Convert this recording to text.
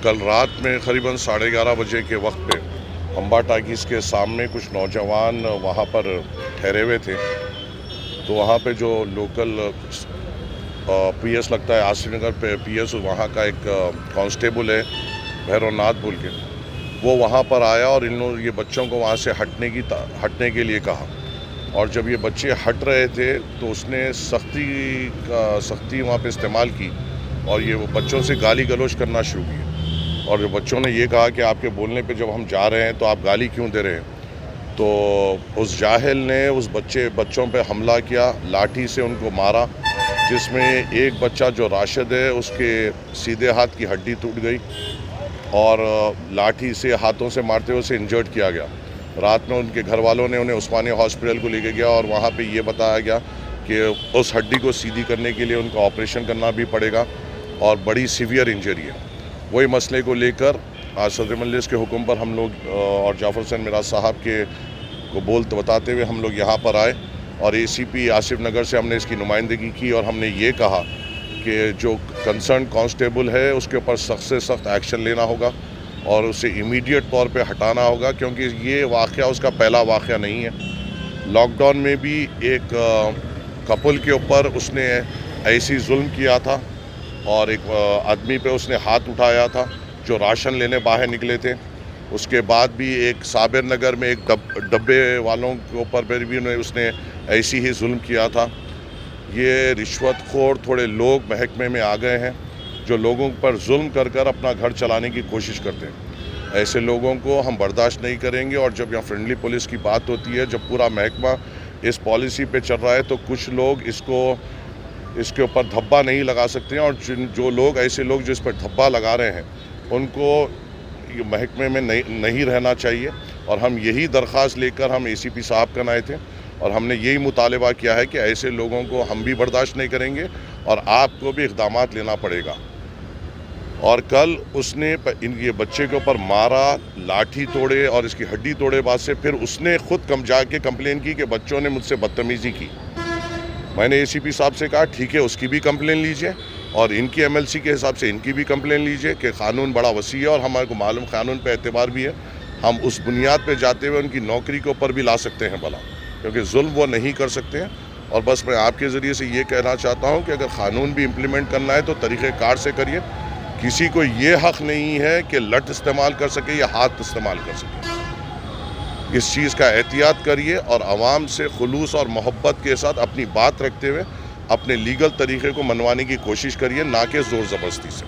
کل رات میں قریباً 11:30 بجے کے وقت پہ امبا ٹاکیز کے سامنے کچھ نوجوان وہاں پر ٹھہرے ہوئے تھے. تو وہاں پہ جو لوکل پی ایس لگتا ہے آصف نگر پہ پی ایس وہاں کا ایک کانسٹیبل ہے بھیرو ناتھ بول کے، وہ وہاں پر آیا اور یہ بچوں کو وہاں سے ہٹنے کے لیے کہا. اور جب یہ بچے ہٹ رہے تھے تو اس نے سختی وہاں پہ استعمال کی اور یہ بچوں سے گالی گلوچ کرنا شروع کی. اور جو بچوں نے یہ کہا کہ آپ کے بولنے پہ جب ہم جا رہے ہیں تو آپ گالی کیوں دے رہے ہیں. تو اس جاہل نے اس بچوں پہ حملہ کیا، لاٹھی سے ان کو مارا، جس میں ایک بچہ جو راشد ہے اس کے سیدھے ہاتھ کی ہڈی ٹوٹ گئی اور لاٹھی سے ہاتھوں سے مارتے ہوئے اسے انجرڈ کیا گیا. رات میں ان کے گھر والوں نے انہیں عثمانیہ ہاسپٹل کو لے کے گیا اور وہاں پہ یہ بتایا گیا کہ اس ہڈی کو سیدھی کرنے کے لیے ان کو آپریشن کرنا بھی پڑے گا اور بڑی سیویئر انجری ہے. وہی مسئلے کو لے کر آج صدر مجلس کے حکم پر ہم لوگ اور جعفر حسین میراث صاحب کو بتاتے ہوئے ہم لوگ یہاں پر آئے اور اے سی پی آصف نگر سے ہم نے اس کی نمائندگی کی اور ہم نے یہ کہا کہ جو کنسرن کانسٹیبل ہے اس کے اوپر سخت سے سخت ایکشن لینا ہوگا اور اسے امیڈیٹ طور پہ ہٹانا ہوگا، کیونکہ یہ واقعہ اس کا پہلا واقعہ نہیں ہے. لاک ڈاؤن میں بھی ایک کپل کے اوپر اس نے ایسی ظلم کیا تھا اور ایک آدمی پہ اس نے ہاتھ اٹھایا تھا جو راشن لینے باہر نکلے تھے. اس کے بعد بھی ایک صابر نگر میں ایک ڈبے والوں کے اوپر بھی اس نے ایسی ہی ظلم کیا تھا. یہ رشوت خور تھوڑے لوگ محکمے میں آ گئے ہیں جو لوگوں پر ظلم کر اپنا گھر چلانے کی کوشش کرتے ہیں. ایسے لوگوں کو ہم برداشت نہیں کریں گے. اور جب یہاں فرینڈلی پولیس کی بات ہوتی ہے، جب پورا محکمہ اس پالیسی پہ چل رہا ہے تو کچھ لوگ اس کے اوپر دھبا نہیں لگا سکتے ہیں. اور جو لوگ ایسے لوگ جو اس پر دھبا لگا رہے ہیں ان کو محکمے میں نہیں رہنا چاہیے. اور ہم یہی درخواست لے کر ہم اے سی پی صاحب کا آئے تھے اور ہم نے یہی مطالبہ کیا ہے کہ ایسے لوگوں کو ہم بھی برداشت نہیں کریں گے اور آپ کو بھی اقدامات لینا پڑے گا. اور کل اس نے یہ بچے کے اوپر مارا، لاٹھی توڑے اور اس کی ہڈی توڑے بعد سے پھر اس نے خود جا کے کمپلین کی کہ بچوں نے مجھ سے بدتمیزی کی. میں نے اے سی پی صاحب سے کہا ٹھیک ہے، اس کی بھی کمپلین لیجئے اور ان کی ایم ایل سی کے حساب سے ان کی بھی کمپلین لیجئے کہ قانون بڑا وسیع ہے اور ہمارے کو معلوم قانون پہ اعتبار بھی ہے. ہم اس بنیاد پہ جاتے ہوئے ان کی نوکری کے اوپر بھی لا سکتے ہیں بلا، کیونکہ ظلم وہ نہیں کر سکتے ہیں. اور بس میں آپ کے ذریعے سے یہ کہنا چاہتا ہوں کہ اگر قانون بھی امپلیمنٹ کرنا ہے تو طریقہ کار سے کریے. کسی کو یہ حق نہیں ہے کہ لٹ استعمال کر سکے یا ہاتھ استعمال کر سکے. اس چیز کا احتیاط کریے اور عوام سے خلوص اور محبت کے ساتھ اپنی بات رکھتے ہوئے اپنے لیگل طریقے کو منوانے کی کوشش کریے، نہ کہ زور زبردستی سے.